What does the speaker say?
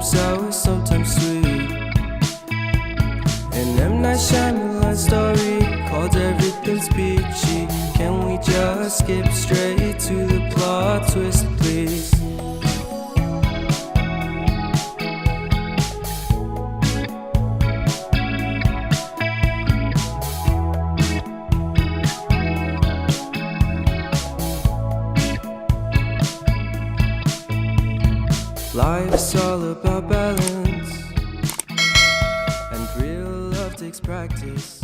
sometimes sour, sometimes sweet. An M. Night Shyamalan story called Everything's Peachy. Can we just skip straight to the plot twist, please? Life's all about balance, and real love takes practice.